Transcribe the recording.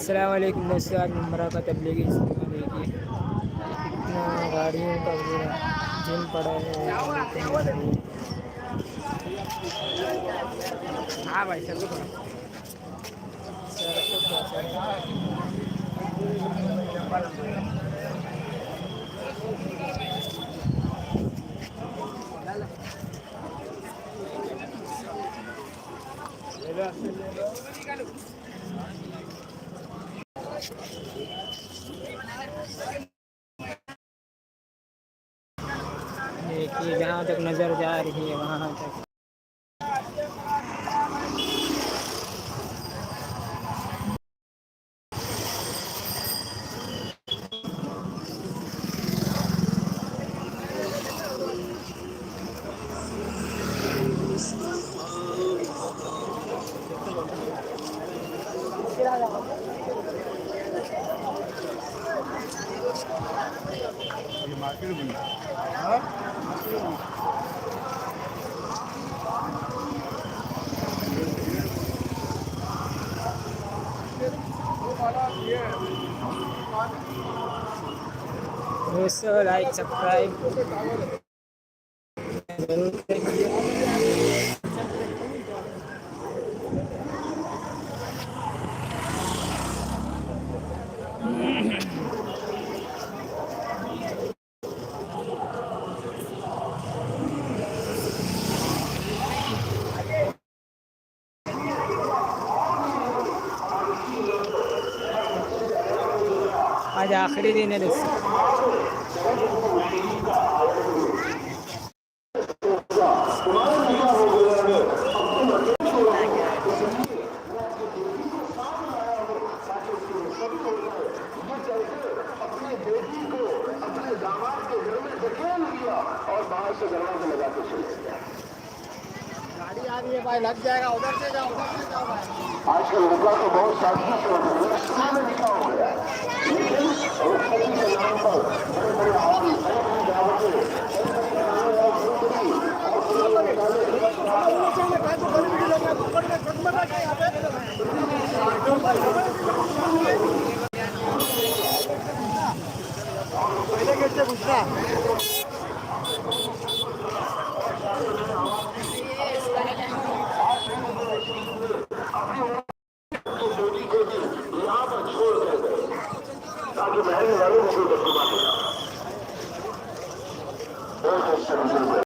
अस्सलाम वालेकुम दोस्तों, आज मुमरा का तबलीगी इज्तिमा देखिए कितना गाड़ियों का पूरा जिम पड़ा है। हाँ भाई सर को सर को क्या देखिए जहाँ तक नज़र जा रही है वहाँ तक दोस्तों लाइक सब्सक्राइब जरूर करिए। आज आखिरी दिन है दोस्तों। और बाहर से दरवाजा लगा के चले गया। गाड़ी आ रही है भाई, लग जाएगा, उधर से जाओ भाई। आजकल रुका तो बहुत साथी से होता है, लिखा हो गया, लेकिन के नाम पर बड़े बड़े हॉल, बड़ी बड़ी दावतें